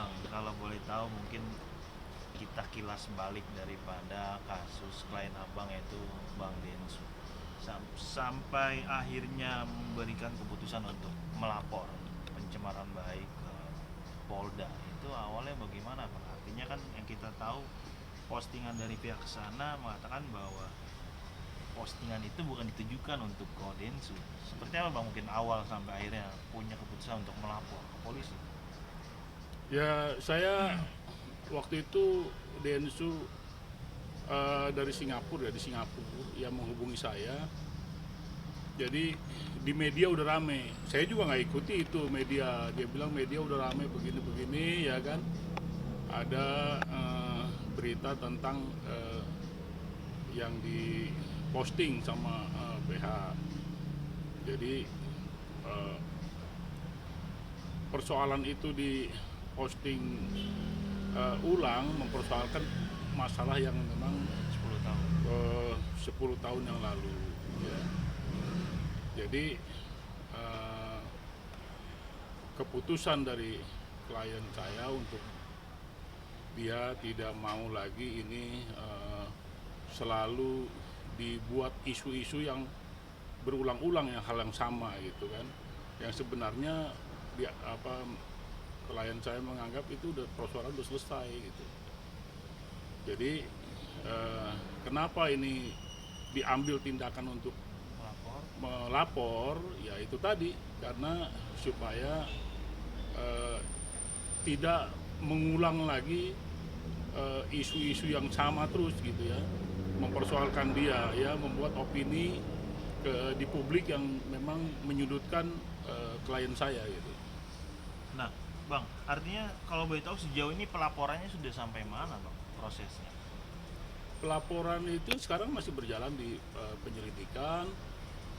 Bang, kalau boleh tahu mungkin kita kilas balik daripada kasus klien abang yaitu Bang Densu sampai akhirnya memberikan keputusan untuk melapor pencemaran baik ke Polda. Itu awalnya bagaimana Bang? Artinya kan yang kita tahu postingan dari pihak sana mengatakan bahwa postingan itu bukan ditujukan untuk Kodensu. Seperti apa Bang mungkin awal sampai akhirnya punya keputusan untuk melapor ke polisi? Ya, saya waktu itu Densu dari Singapura ya, di Singapura yang menghubungi saya. Jadi di media udah rame. Saya juga nggak ikuti itu media. Dia bilang media udah rame begini-begini ya kan. Ada berita tentang yang diposting sama PH. Jadi eh, persoalan itu di posting ulang mempersoalkan masalah yang memang 10 tahun. 10 tahun yang lalu ya. Jadi eh, keputusan dari klien saya untuk dia tidak mau lagi ini selalu dibuat isu-isu yang berulang-ulang yang hal yang sama gitu kan, yang sebenarnya dia klien saya menganggap itu udah persoalan udah selesai gitu. Jadi kenapa ini diambil tindakan untuk Melapor. melapor, ya itu tadi karena supaya eh, tidak mengulang lagi isu-isu yang sama terus gitu ya, mempersoalkan dia ya, membuat opini di publik yang memang menyudutkan klien saya gitu. Nah, Bang, artinya kalau boleh tahu sejauh ini pelaporannya sudah sampai mana, Bang, prosesnya? Pelaporan itu sekarang masih berjalan di penyelidikan.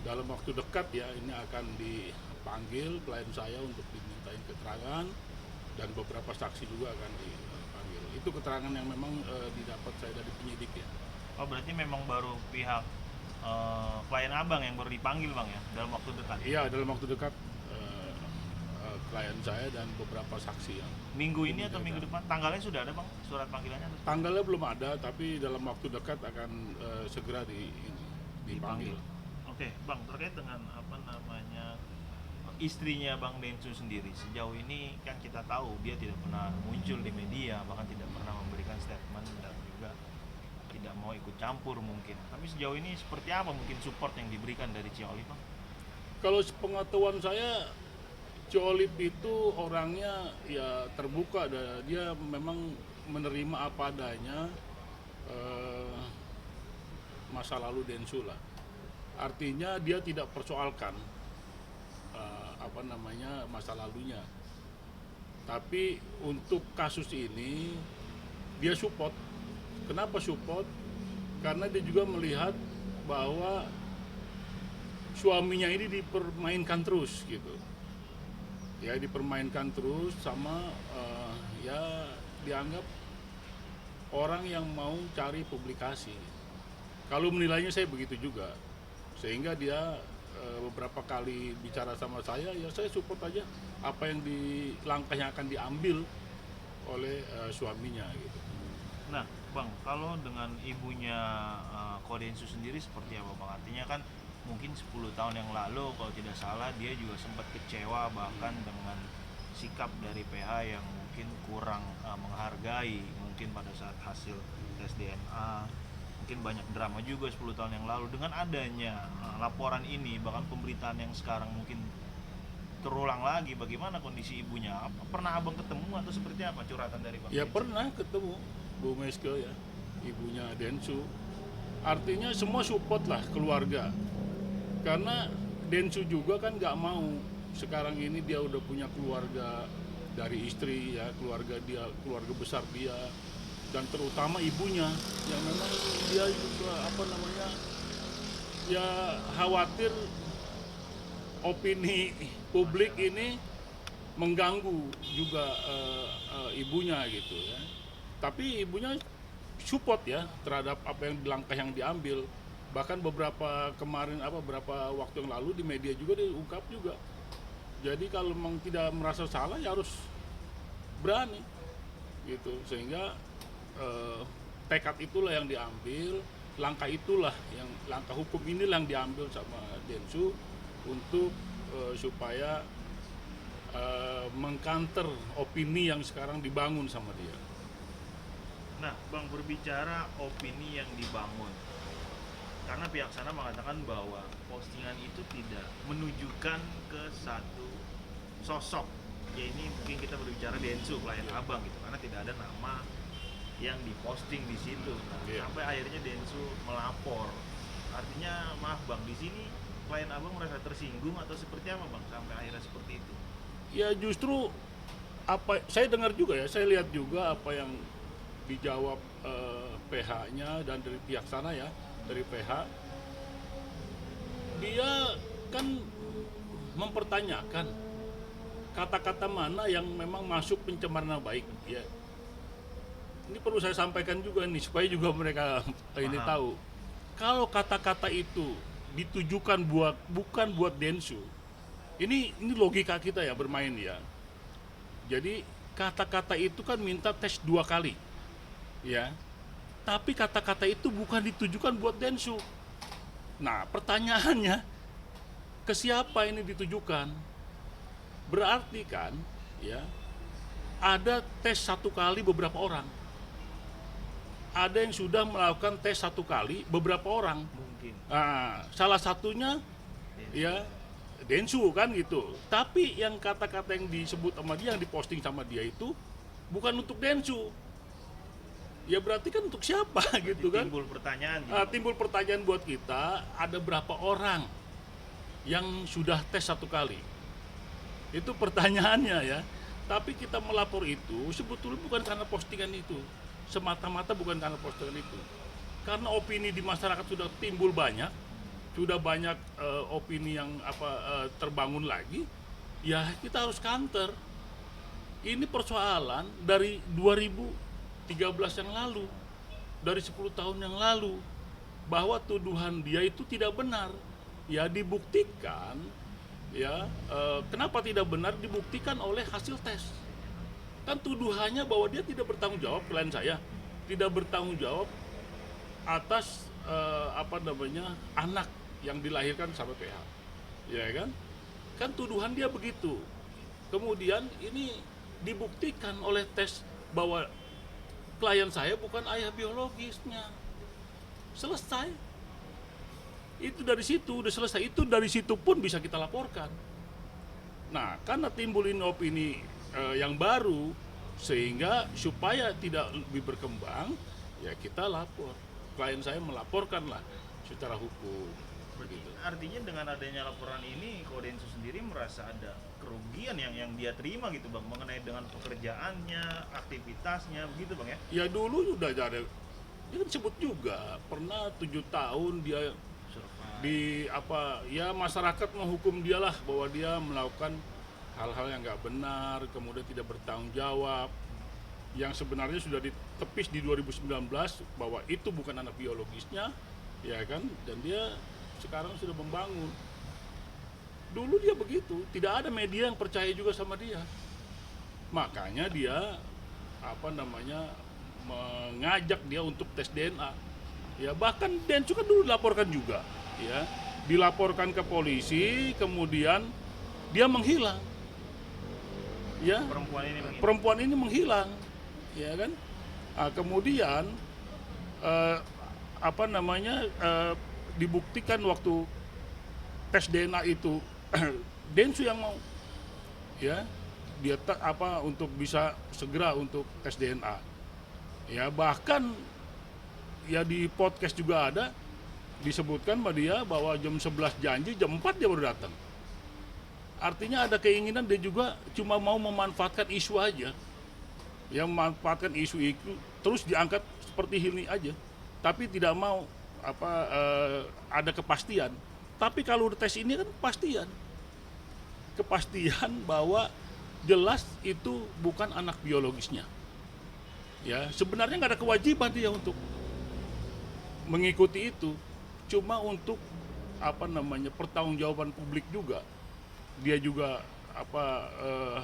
Dalam waktu dekat ya ini akan dipanggil klien saya untuk dimintain keterangan, dan beberapa saksi juga akan dipanggil. Itu keterangan yang memang didapat saya dari penyidik ya. Oh, berarti memang baru pihak klien abang yang baru dipanggil, Bang, ya, dalam waktu dekat? Iya, dalam waktu dekat klien saya dan beberapa saksi yang Minggu ini atau minggu diminta. depan? Tanggalnya sudah ada, Bang, surat panggilannya? Tanggalnya belum ada, tapi dalam waktu dekat akan segera dipanggil. Dipanggil. Oke, Bang, terkait dengan apa namanya istrinya Bang Densu sendiri, sejauh ini kan kita tahu dia tidak pernah muncul di media, bahkan tidak pernah memberikan statement dan juga tidak mau ikut campur mungkin. Tapi sejauh ini seperti apa mungkin support yang diberikan dari Cioli, Bang? Kalau sepengetahuan saya, Colip itu orangnya ya terbuka, dia memang menerima apa adanya eh, masa lalu Densu lah. Artinya dia tidak persoalkan masa lalunya. Tapi untuk kasus ini dia support. Kenapa support? Karena dia juga melihat bahwa suaminya ini dipermainkan terus gitu. Ya dipermainkan terus sama ya dianggap orang yang mau cari publikasi. Kalau menilainya saya begitu juga, sehingga dia beberapa kali bicara sama saya, ya saya support aja apa yang langkah yang akan diambil oleh suaminya gitu. Nah, Bang, kalau dengan ibunya Kodensu sendiri seperti apa, Bang? Artinya kan mungkin 10 tahun yang lalu kalau tidak salah dia juga sempat kecewa bahkan dengan sikap dari PH yang mungkin kurang menghargai mungkin pada saat hasil tes DNA. Mungkin banyak drama juga 10 tahun yang lalu dengan adanya laporan ini, bahkan pemberitaan yang sekarang mungkin terulang lagi. Bagaimana kondisi ibunya? Pernah Abang ketemu atau seperti apa curhatan dari Bang Ya Densu? pernah ketemu Bu Meske ya, ibunya Densu. Artinya semua support lah keluarga, karena Densu juga kan nggak mau sekarang ini dia udah punya keluarga dari istri ya, keluarga dia, keluarga besar dia, dan terutama ibunya yang memang dia juga ya khawatir opini publik ini mengganggu juga ibunya gitu ya. Tapi ibunya support ya terhadap apa yang langkah yang diambil. Bahkan beberapa waktu yang lalu di media juga diungkap juga. Jadi kalau memang tidak merasa salah ya harus berani gitu, sehingga tekad itulah yang diambil, langkah hukum inilah yang diambil sama Densu untuk supaya mengkanter opini yang sekarang dibangun sama dia. Nah, Bang, berbicara opini yang dibangun, karena pihak sana mengatakan bahwa postingan itu tidak menunjukkan ke satu sosok, ya ini mungkin kita berbicara Densu, klien abang gitu, karena tidak ada nama yang diposting di situ. Nah, sampai akhirnya Densu melapor. Artinya, maaf Bang, di sini klien abang merasa tersinggung atau seperti apa Bang sampai akhirnya seperti itu? Ya justru apa saya dengar juga ya, saya lihat juga apa yang dijawab PH-nya dan dari pihak sana ya, dari PH, dia kan mempertanyakan kata-kata mana yang memang masuk pencemaran nama baik ya. Ini perlu saya sampaikan juga nih supaya juga mereka ini tahu. Kalau kata-kata itu ditujukan bukan buat Densu. Ini logika kita ya bermain ya. Jadi kata-kata itu kan minta tes 2 kali. Ya. Tapi kata-kata itu bukan ditujukan buat Densu. Nah, pertanyaannya ke siapa ini ditujukan? Berarti kan ya ada tes 1 kali beberapa orang. Ada yang sudah melakukan tes 1 kali beberapa orang. Mungkin. Nah, salah satunya ya Densu kan gitu. Tapi yang kata-kata yang disebut sama dia, yang diposting sama dia itu bukan untuk Densu. Ya berarti kan untuk siapa gitu kan? Timbul pertanyaan. Timbul pertanyaan buat kita, ada berapa orang yang sudah tes 1 kali? Itu pertanyaannya ya. Tapi kita melapor itu sebetulnya bukan karena postingan itu. Semata-mata bukan karena postingan itu. Karena opini di masyarakat sudah timbul banyak. Sudah banyak opini yang terbangun lagi, ya kita harus counter. Ini persoalan dari 2013 yang lalu, dari 10 tahun yang lalu, bahwa tuduhan dia itu tidak benar. Ya dibuktikan, ya kenapa tidak benar dibuktikan oleh hasil tes. Kan tuduhannya bahwa dia tidak bertanggung jawab, klien saya tidak bertanggung jawab atas anak yang dilahirkan sama PH, ya kan? Kan tuduhan dia begitu. Kemudian ini dibuktikan oleh tes bahwa klien saya bukan ayah biologisnya. Selesai. Itu dari situ udah selesai. Itu dari situ pun bisa kita laporkan. Nah, karena timbul ini opini yang baru, sehingga supaya tidak lebih berkembang, ya kita lapor. Klien saya melaporkan lah secara hukum. Begitu. Artinya dengan adanya laporan ini, Densu sendiri merasa ada kerugian yang dia terima gitu Bang, mengenai dengan pekerjaannya, aktivitasnya, begitu Bang ya? Ya dulu sudah ada, dia kan sebut juga pernah 7 tahun dia di masyarakat menghukum dia lah bahwa dia melakukan hal-hal yang nggak benar, kemudian tidak bertanggung jawab, yang sebenarnya sudah ditepis di 2019 bahwa itu bukan anak biologisnya, ya kan? Dan dia sekarang sudah membangun. Dulu dia begitu, tidak ada media yang percaya juga sama dia. Makanya dia mengajak dia untuk tes DNA. Ya bahkan Densu kan dulu dilaporkan juga, ya. Dilaporkan ke polisi, kemudian dia menghilang. Ya, perempuan ini menghilang. Ya kan? Kemudian dibuktikan waktu tes DNA itu Densu yang mau, ya dia untuk bisa segera untuk tes DNA, ya bahkan ya di podcast juga ada disebutkan sama dia bahwa jam 11 janji, jam 4 dia baru datang. Artinya ada keinginan dia juga cuma mau memanfaatkan isu aja, yang memanfaatkan isu itu terus diangkat seperti ini aja, tapi tidak mau ada kepastian. Tapi kalau tes ini kan kepastian bahwa jelas itu bukan anak biologisnya. Ya sebenarnya nggak ada kewajiban dia untuk mengikuti itu, cuma untuk pertanggungjawaban publik juga. Dia juga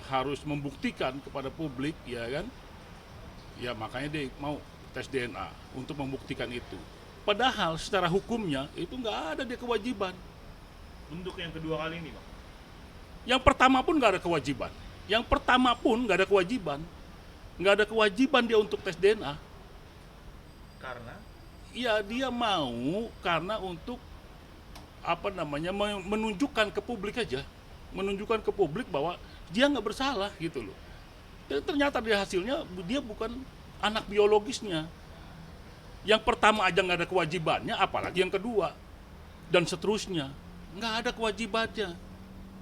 harus membuktikan kepada publik, ya kan? Ya makanya dia mau tes DNA untuk membuktikan itu. Padahal secara hukumnya itu nggak ada dia kewajiban. Untuk yang kedua kali ini, Bang. Yang pertama pun nggak ada kewajiban. Yang pertama pun nggak ada kewajiban. Nggak ada kewajiban dia untuk tes DNA. Karena Ya dia mau karena untuk menunjukkan ke publik aja, menunjukkan ke publik bahwa dia nggak bersalah gitu loh. Dan ternyata di hasilnya dia bukan anak biologisnya. Yang pertama aja nggak ada kewajibannya, apalagi yang kedua dan seterusnya nggak ada kewajibannya,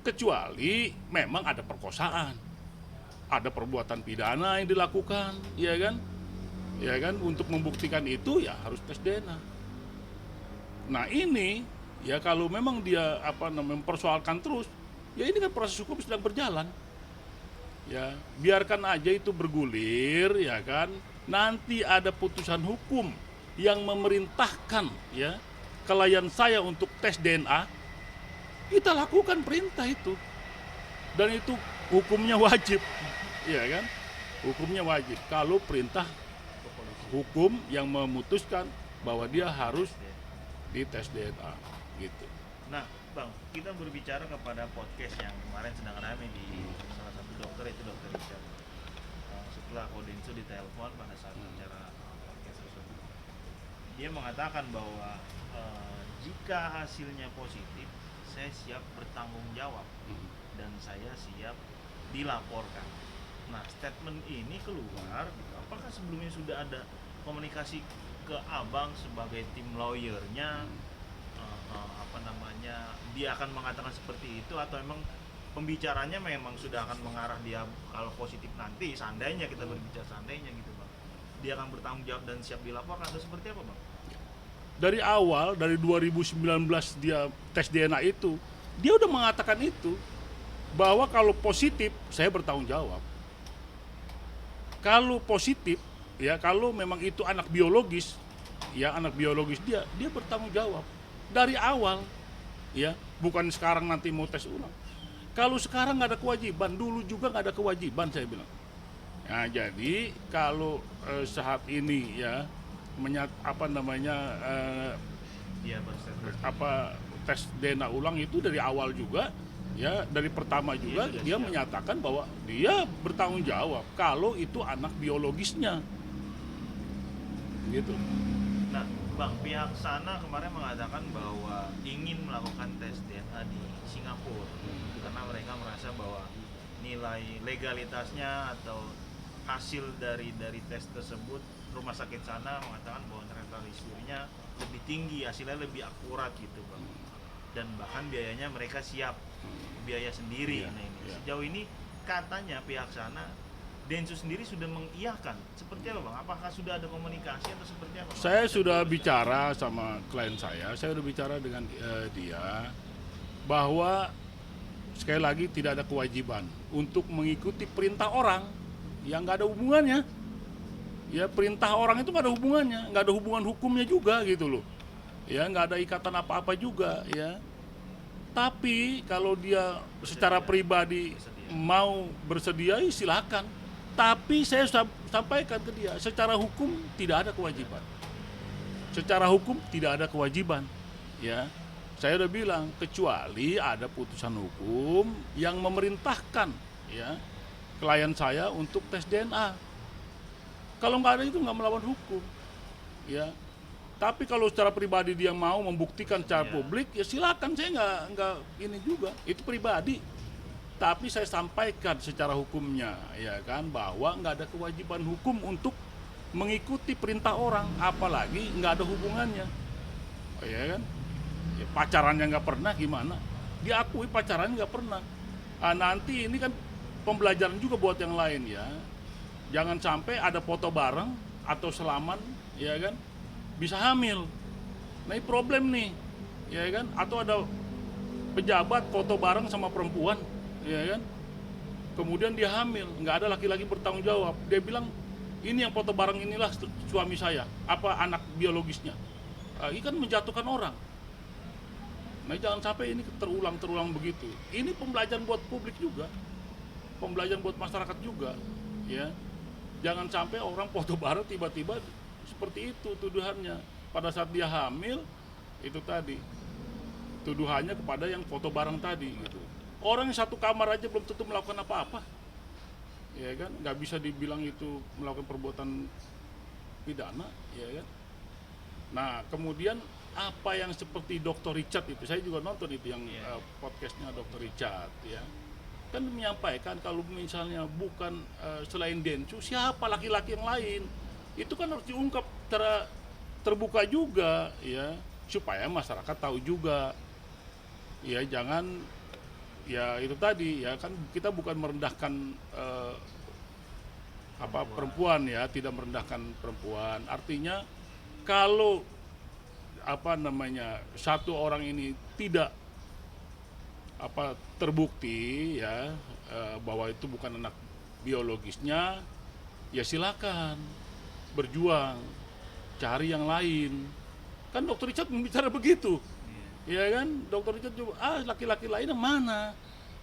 kecuali memang ada perkosaan, ada perbuatan pidana yang dilakukan, ya kan? Ya kan, untuk membuktikan itu ya harus tes DNA. Nah ini ya kalau memang dia mempersoalkan terus, ya ini kan proses hukum sedang berjalan. Ya biarkan aja itu bergulir, ya kan. Nanti ada putusan hukum yang memerintahkan ya klien saya untuk tes DNA, kita lakukan perintah itu, dan itu hukumnya wajib, ya kan? Hukumnya wajib kalau perintah hukum yang memutuskan bahwa dia harus dites DNA gitu. Nah, Bang, kita berbicara kepada podcast yang kemarin sedang ramai di salah satu dokter, itu Dokter Richard. Setelah Kodensu ditelepon pada saat acara podcast tersebut, dia mengatakan bahwa jika hasilnya positif, saya siap bertanggung jawab dan saya siap dilaporkan. Nah, statement ini keluar, apakah sebelumnya sudah ada komunikasi ke Abang sebagai tim lawyernya, dia akan mengatakan seperti itu, atau memang pembicaranya memang sudah akan mengarah dia kalau positif nanti, seandainya kita berbicara seandainya gitu, Bang, dia akan bertanggung jawab dan siap dilaporkan, atau seperti apa, Bang? Dari awal, dari 2019 dia tes DNA itu, dia udah mengatakan itu, bahwa kalau positif saya bertanggung jawab. Kalau positif, ya kalau memang itu anak biologis, ya anak biologis dia bertanggung jawab dari awal, ya bukan sekarang nanti mau tes ulang. Kalau sekarang nggak ada kewajiban, dulu juga nggak ada kewajiban saya bilang. Nah jadi kalau saat ini ya tes DNA ulang itu dari awal juga. Ya dari pertama juga dia menyatakan bahwa dia bertanggung jawab kalau itu anak biologisnya, gitu. Nah, Bang, pihak sana kemarin mengatakan bahwa ingin melakukan tes DNA di Singapura karena mereka merasa bahwa nilai legalitasnya atau hasil dari tes tersebut, rumah sakit sana mengatakan bahwa ternyata risikonya lebih tinggi, hasilnya lebih akurat gitu, Bang. Dan bahkan biayanya mereka siap biaya sendiri. Nah ini sejauh ini katanya pihak sana, Densus sendiri sudah mengiyakan. Seperti apa, Bang? Apakah sudah ada komunikasi atau seperti apa, Bang? Saya sudah bicara sama klien saya sudah bicara dengan dia bahwa sekali lagi tidak ada kewajiban untuk mengikuti perintah orang yang nggak ada hubungannya. Ya perintah orang itu nggak ada hubungannya, nggak ada hubungan hukumnya juga gitu loh. Ya nggak ada ikatan apa-apa juga ya. Tapi kalau dia secara pribadi mau bersedia, silakan. Tapi saya sampaikan ke dia, secara hukum tidak ada kewajiban. Secara hukum tidak ada kewajiban. Ya, saya udah bilang kecuali ada putusan hukum yang memerintahkan ya klien saya untuk tes DNA. Kalau nggak ada itu nggak melawan hukum. Ya. Tapi kalau secara pribadi dia mau membuktikan secara publik, ya silakan, saya nggak ini juga, itu pribadi. Tapi saya sampaikan secara hukumnya, ya kan, bahwa nggak ada kewajiban hukum untuk mengikuti perintah orang, apalagi nggak ada hubungannya, ya kan? Ya, pacarannya nggak pernah gimana? Diakui pacarannya nggak pernah. Nah, nanti ini kan pembelajaran juga buat yang lain ya. Jangan sampai ada foto bareng atau selaman, ya kan? Bisa hamil. Nah ini problem nih, ya kan? Atau ada pejabat foto bareng sama perempuan, ya kan? Kemudian dia hamil, nggak ada laki-laki bertanggung jawab. Dia bilang ini yang foto bareng inilah suami saya, apa anak biologisnya. Ini kan menjatuhkan orang. Nah jangan sampai ini terulang begitu. Ini pembelajaran buat publik juga, pembelajaran buat masyarakat juga, ya. Jangan sampai orang foto bareng tiba-tiba seperti itu tuduhannya. Pada saat dia hamil, itu tadi tuduhannya kepada yang foto bareng tadi gitu. Orang yang satu kamar aja belum tentu melakukan apa-apa, ya kan? Nggak bisa dibilang itu melakukan perbuatan pidana, ya kan? Nah kemudian apa yang seperti Dr. Richard itu, saya juga nonton itu yang podcastnya Dr. Richard, ya kan menyampaikan kalau misalnya bukan selain Densu, siapa laki-laki yang lain, itu kan harus diungkap secara terbuka juga, ya supaya masyarakat tahu juga, ya jangan, ya itu tadi, ya kan kita bukan merendahkan perempuan, ya tidak merendahkan perempuan. Artinya kalau satu orang ini tidak terbukti, ya bahwa itu bukan anak biologisnya, ya silakan berjuang cari yang lain. Kan Dr. Richard membicara begitu, ya kan? Dr. Richard juga, laki-laki lain yang mana?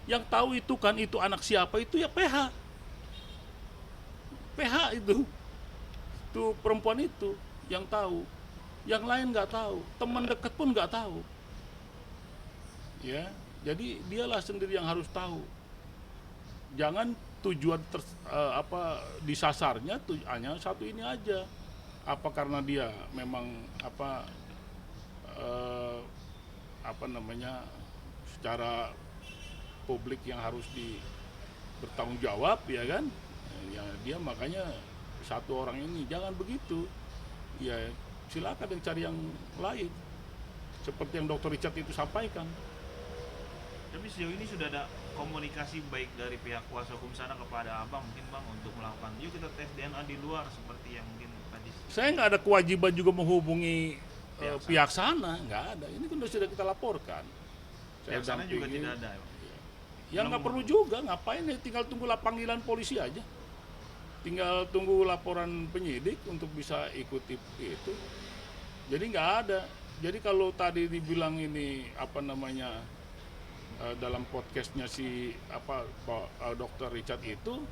Yang tahu itu kan itu anak siapa, itu ya PH itu perempuan itu yang tahu, yang lain nggak tahu, teman dekat pun nggak tahu, ya. Jadi dialah sendiri yang harus tahu. Jangan tujuan disasarnya hanya satu ini aja. Apa karena dia memang secara publik yang harus bertanggung jawab, ya kan? Ya dia makanya satu orang ini, jangan begitu. Ya silakan yang cari yang lain. Seperti yang Dr. Richard itu sampaikan. Tapi sejauh ini sudah ada komunikasi baik dari pihak kuasa hukum sana kepada abang mungkin bang untuk melakukan yuk kita tes DNA di luar seperti yang mungkin tadi. Saya nggak ada kewajiban juga menghubungi pihak sana, nggak ada. Ini kan sudah kita laporkan. Pihak sana juga tidak ada. Ya nggak perlu juga, ngapain ya, tinggal tunggu panggilan polisi aja. Tinggal tunggu laporan penyidik untuk bisa ikuti itu. Jadi nggak ada. Jadi kalau tadi dibilang ini dalam podcastnya si Dr. Richard itu,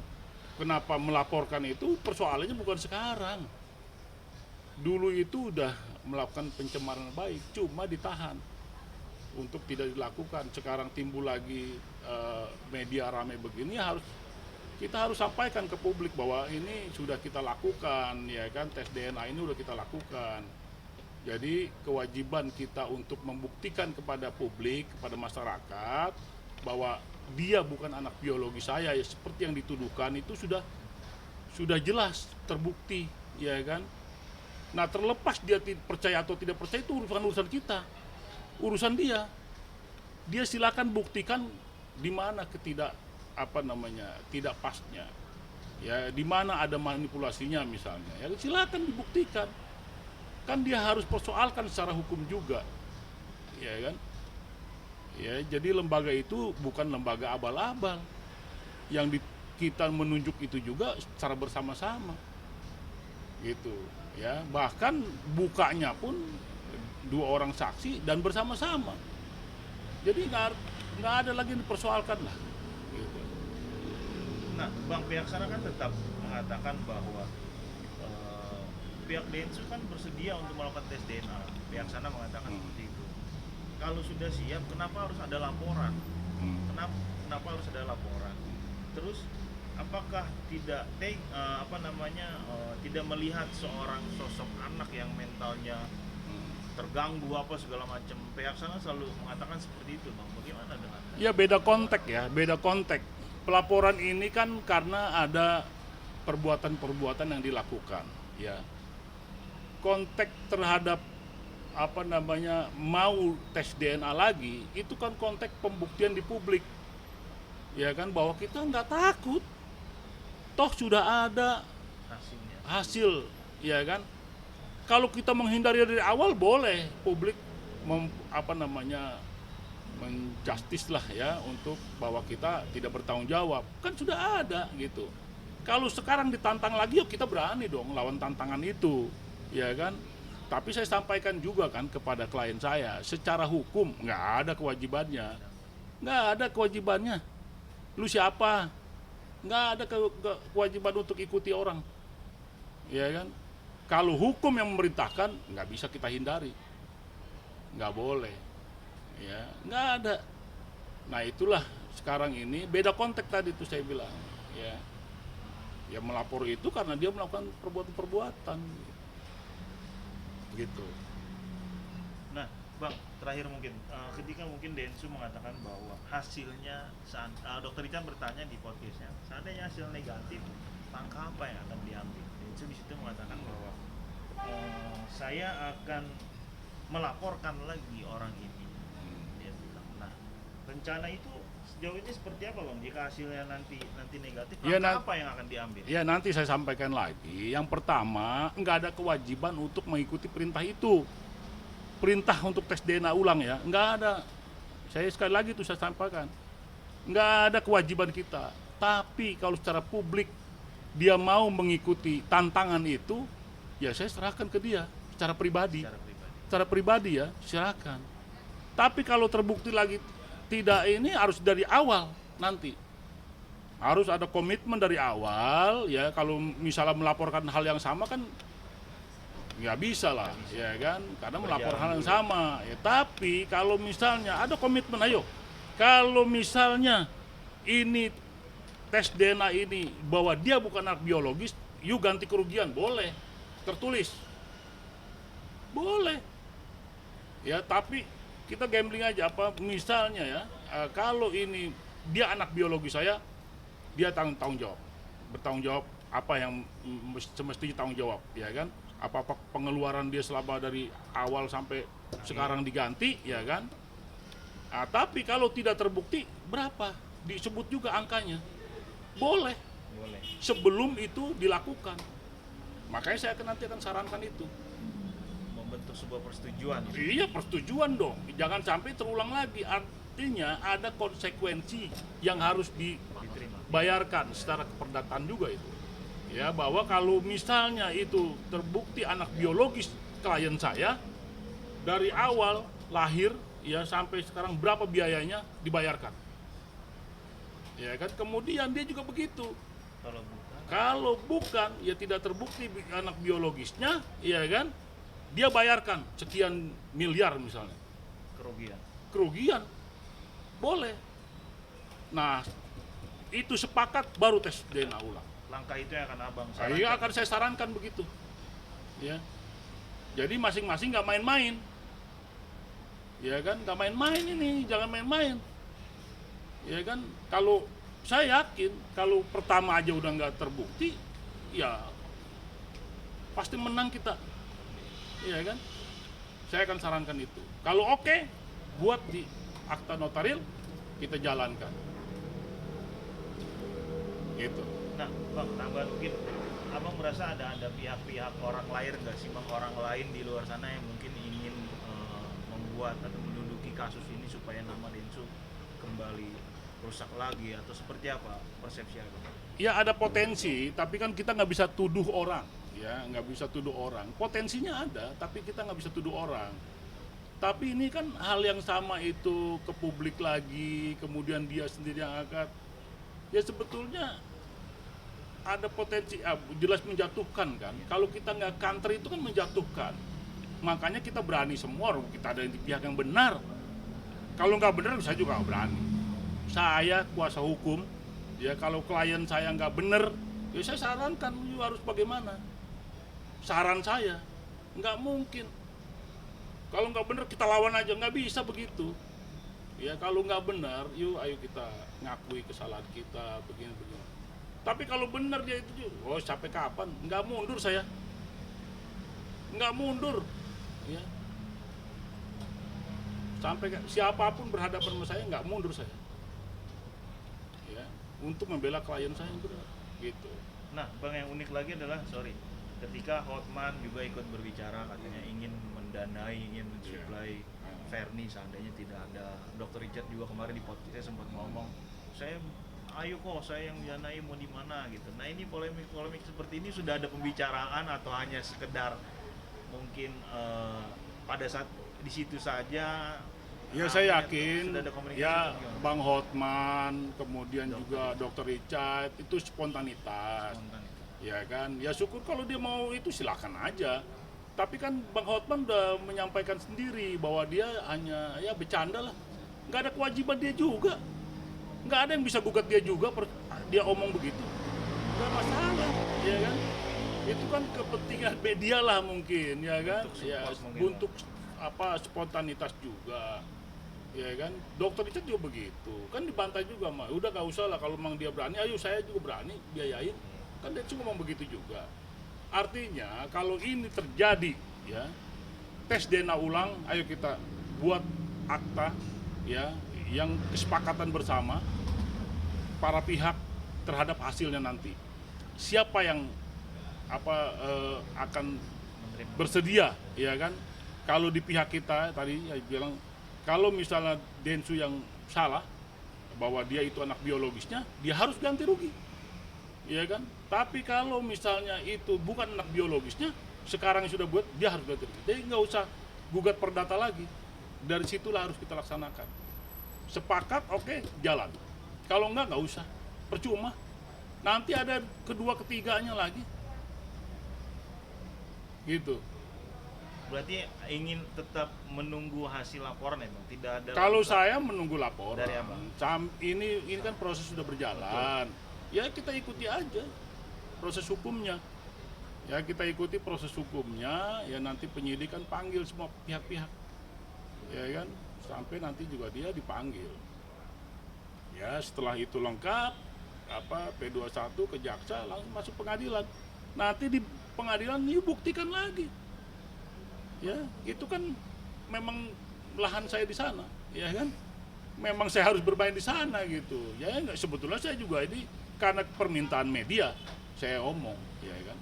kenapa melaporkan itu, persoalannya bukan sekarang. Dulu itu udah melakukan pencemaran baik, cuma ditahan untuk tidak dilakukan. Sekarang timbul lagi media ramai begini, kita harus sampaikan ke publik bahwa ini sudah kita lakukan, ya kan, tes DNA ini sudah kita lakukan. Jadi kewajiban kita untuk membuktikan kepada publik, kepada masyarakat bahwa dia bukan anak biologi saya, ya seperti yang dituduhkan itu sudah jelas terbukti, ya kan. Nah terlepas dia percaya atau tidak percaya itu urusan kita, urusan dia. Dia silakan buktikan di mana tidak pasnya, ya di mana ada manipulasinya misalnya, ya silakan dibuktikan. Kan dia harus persoalkan secara hukum juga, ya kan. Ya jadi lembaga itu bukan lembaga abal-abal, yang kita menunjuk itu juga secara bersama-sama gitu, ya. Bahkan bukanya pun 2 orang saksi dan bersama-sama, jadi nggak ada lagi yang dipersoalkan lah gitu. Nah bang, pihak sana kan tetap mengatakan bahwa pihak Densus kan bersedia untuk melakukan tes DNA. Pihak sana mengatakan seperti itu. Kalau sudah siap, kenapa harus ada laporan? Kenapa harus ada laporan? Terus apakah tidak tidak melihat seorang sosok anak yang mentalnya terganggu segala macam? Pihak sana selalu mengatakan seperti itu, bang. Bagaimana dengan? Ya beda konteks. Pelaporan ini kan karena ada perbuatan-perbuatan yang dilakukan, ya. Konteks terhadap mau tes DNA lagi, itu kan konteks pembuktian di publik, ya kan, bahwa kita nggak takut, toh sudah ada hasil, ya kan. Kalau kita menghindari dari awal boleh publik menjustis lah, ya, untuk bahwa kita tidak bertanggung jawab, kan sudah ada gitu. Kalau sekarang ditantang lagi, yuk kita berani dong lawan tantangan itu, ya kan. Tapi saya sampaikan juga kan kepada klien saya, secara hukum nggak ada kewajibannya. Nggak ada kewajibannya. Lu siapa? Nggak ada kewajiban untuk ikuti orang. Ya kan? Kalau hukum yang memerintahkan, nggak bisa kita hindari. Nggak boleh. Ya, nggak ada. Nah itulah sekarang ini beda konteks tadi tuh saya bilang. Ya, ya melapor itu karena dia melakukan perbuatan-perbuatan. Gitu. Nah, Bang, terakhir mungkin ketika mungkin Densu mengatakan bahwa hasilnya Dokter Richard bertanya di podcastnya, seandainya hasil negatif, langkah apa yang akan diambil? Densu di situ mengatakan bahwa saya akan melaporkan lagi orang ini. Dia bilang. Nah, rencana itu sejauh ini seperti apa, Bang? Jika hasilnya nanti negatif, langkah apa yang akan diambil? Ya nanti saya sampaikan lagi. Yang pertama, nggak ada kewajiban untuk mengikuti perintah itu. Perintah untuk tes DNA ulang ya, nggak ada. Saya sekali lagi itu saya sampaikan, nggak ada kewajiban kita. Tapi kalau secara publik dia mau mengikuti tantangan itu, ya saya serahkan ke dia secara pribadi. Secara pribadi ya, silakan. Tapi kalau terbukti lagi tidak, ini harus dari awal nanti. Harus ada komitmen dari awal ya. Kalau misalnya melaporkan hal yang sama kan nggak bisa lah, ya kan? Karena melapor hal yang sama. Ya, tapi kalau misalnya ada komitmen, ayo. Kalau misalnya ini tes DNA ini bahwa dia bukan anak biologis, yuk ganti kerugian, boleh. Tertulis. Boleh. Ya, tapi kita gambling aja apa misalnya ya, kalau ini dia anak biologis saya, dia tanggung jawab. Bertanggung jawab apa yang semestinya tanggung jawab, ya kan? Apa pengeluaran dia selama dari awal sampai sekarang diganti, ya kan? Nah, tapi kalau tidak terbukti berapa disebut juga angkanya, boleh sebelum itu dilakukan. Makanya saya nanti akan sarankan itu, membentuk sebuah persetujuan. iya, persetujuan dong, jangan sampai terulang lagi. Artinya ada konsekuensi yang harus dibayarkan secara keperdataan juga itu. Ya, bahwa kalau misalnya itu terbukti anak biologis klien saya dari awal lahir ya sampai sekarang berapa biayanya dibayarkan, ya kan? Kemudian dia juga begitu, kalau bukan ya tidak terbukti anak biologisnya, ya kan, dia bayarkan sekian miliar misalnya kerugian, boleh. Nah itu sepakat baru tes DNA ulang. Langkah itu yang akan Abang sarankan? Iya, akan saya sarankan begitu. Ya. Jadi masing-masing nggak main-main. Ya kan, nggak main-main ini, jangan main-main. Ya kan, kalau saya yakin kalau pertama aja udah nggak terbukti, ya pasti menang kita. Ya kan? Saya akan sarankan itu. Kalau oke, buat di akta notaril, kita jalankan. Gitu. Nah, Bang, tambahan mungkin Abang merasa ada pihak-pihak orang lain nggak sih, Bang, orang lain di luar sana yang mungkin ingin membuat atau menduduki kasus ini supaya nama Densu kembali rusak lagi, atau seperti apa persepsi Abang? Ya ada potensi, tapi kan kita nggak bisa tuduh orang, ya nggak bisa tuduh orang. Potensinya ada, tapi kita nggak bisa tuduh orang. Tapi ini kan hal yang sama itu ke publik lagi, kemudian dia sendiri yang angkat. Ya sebetulnya ada potensi, jelas menjatuhkan kan. Kalau kita nggak counter itu kan menjatuhkan. Makanya kita berani semua, kita ada di pihak yang benar. Kalau nggak benar, saya juga nggak berani. Saya kuasa hukum, ya kalau klien saya nggak benar, ya saya sarankan you harus bagaimana. Saran saya, nggak mungkin. Kalau nggak benar kita lawan aja, nggak bisa begitu. Ya kalau nggak benar, yuk ayo kita ngakui kesalahan kita begini-begini. Tapi kalau benar dia itu, oh sampai kapan? Nggak mundur saya, nggak mundur, ya. Sampai siapapun berhadapan sama saya nggak mundur saya, ya. Untuk membela klien saya yang benar, gitu. Nah, Bang, yang unik lagi adalah, ketika Hotman juga ikut berbicara, katanya ingin mendanai, ingin mensuplai Verni seandainya tidak ada. Dokter Richard juga kemarin di podcast sempat ngomong, ayo kok saya yang mendanai, mau di mana gitu. Nah ini polemik seperti ini sudah ada pembicaraan atau hanya sekedar mungkin pada saat di situ saja Ya saya ramenya yakin sudah ada komunikasi ya atau gimana? Bang Hotman, kemudian juga Dr. Richard itu spontanitas. Spontan itu. Ya kan, ya syukur kalau dia mau itu silakan aja. Tapi kan Bang Hotman udah menyampaikan sendiri bahwa dia hanya ya bercanda lah. Nggak ada kewajiban dia juga. Nggak ada yang bisa gugat dia juga dia omong begitu. Nggak masalah, ya kan. Itu kan kepentingan media lah mungkin, ya kan. Untuk Ya, support mungkin, untuk spontanitas juga. Ya kan, dokter Richard juga begitu. Kan dibantai juga mah. Udah nggak usah lah kalau memang dia berani, ayo saya juga berani biayain. Kan dia cuma ngomong begitu juga. Artinya kalau ini terjadi ya tes DNA ulang, ayo kita buat akta ya yang kesepakatan bersama para pihak terhadap hasilnya nanti. Siapa yang akan Menerima. bersedia ya kan? Kalau di pihak kita tadi ya bilang kalau misalnya Densu yang salah bahwa dia itu anak biologisnya, dia harus ganti rugi. Ya kan? Tapi kalau misalnya itu bukan anak biologisnya, sekarang yang sudah buat, dia harus ganti rugi. Jadi nggak usah gugat perdata lagi. Dari situlah harus kita laksanakan. Sepakat, oke, jalan. Kalau nggak usah. Percuma. Nanti ada kedua ketiganya lagi. Gitu. Berarti ingin tetap menunggu hasil laporan ya Bang? Tidak ada Kalau langkah saya menunggu laporan. dari Abang? Ini kan proses sudah berjalan. Ya kita ikuti aja proses hukumnya. Ya kita ikuti proses hukumnya. Ya nanti penyidik kan panggil semua pihak-pihak. Ya kan sampai nanti juga dia dipanggil. Ya setelah itu lengkap P21 ke jaksa langsung masuk pengadilan. Nanti di pengadilan ini buktikan lagi. Ya, itu kan memang lahan saya di sana, ya kan? Memang saya harus bermain di sana gitu. Ya enggak, sebetulnya saya juga ini karena permintaan media saya omong, ya kan?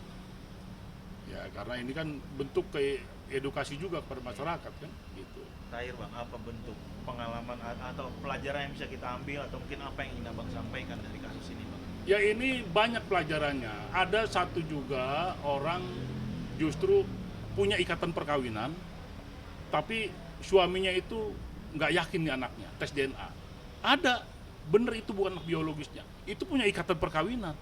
Ya karena ini kan bentuk ke edukasi juga kepada masyarakat kan, gitu. Terakhir Bang, apa bentuk pengalaman atau pelajaran yang bisa kita ambil atau mungkin apa yang ingin Abang sampaikan dari kasus ini Bang? Ya ini banyak pelajarannya. Ada satu juga orang justru punya ikatan perkawinan, tapi suaminya itu nggak yakin nih anaknya, tes DNA. Ada, bener itu bukan anak biologisnya. Itu punya ikatan perkawinan,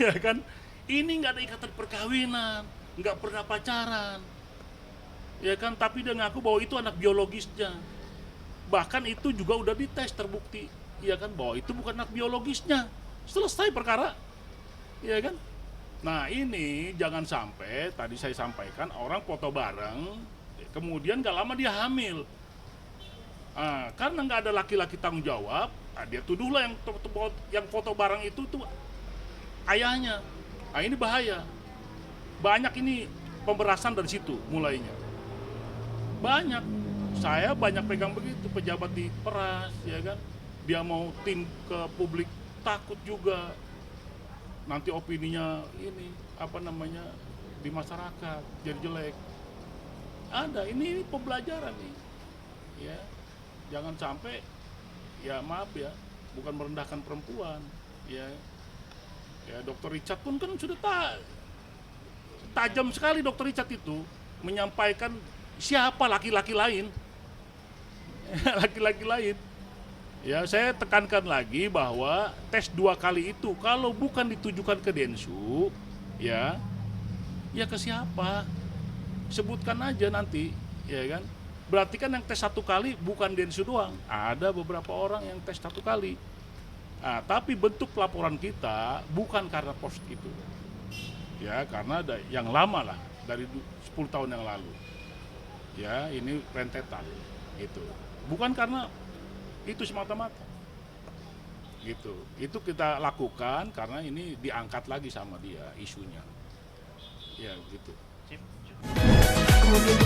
ya kan? Ini nggak ada ikatan perkawinan, nggak pernah pacaran, ya kan? Tapi dia ngaku bahwa itu anak biologisnya. Bahkan itu juga udah dites terbukti, ya kan? Bahwa itu bukan anak biologisnya. Selesai perkara, ya kan? Nah ini jangan sampai tadi saya sampaikan orang foto bareng, kemudian gak lama dia hamil. Karena nggak ada laki-laki tanggung jawab, dia tuduhlah yang foto bareng itu tuh ayahnya. Nah ini bahaya. Banyak ini pemerasan dari situ mulainya. Banyak. Saya banyak pegang begitu pejabat diperas, ya kan? Dia mau tim ke publik takut juga. Nanti opininya ini di masyarakat jadi jelek. Ada ini pembelajaran nih, ya jangan sampai ya maaf ya bukan merendahkan perempuan, ya Dr. Richard pun kan sudah tajam sekali Dr. Richard itu menyampaikan siapa laki-laki lain, laki-laki lain. Ya, saya tekankan lagi bahwa tes 2 kali itu kalau bukan ditujukan ke Densu, ya ke siapa? Sebutkan aja nanti, ya kan? Berarti kan yang tes 1 kali bukan Densu doang, ada beberapa orang yang tes 1 kali. Tapi bentuk laporan kita bukan karena post itu, ya karena ada yang lama lah dari 10 tahun yang lalu. Ya, ini rentetan, gitu. Bukan karena itu semata-mata gitu. Itu kita lakukan karena ini diangkat lagi sama dia isunya ya gitu. Sip. Kemudian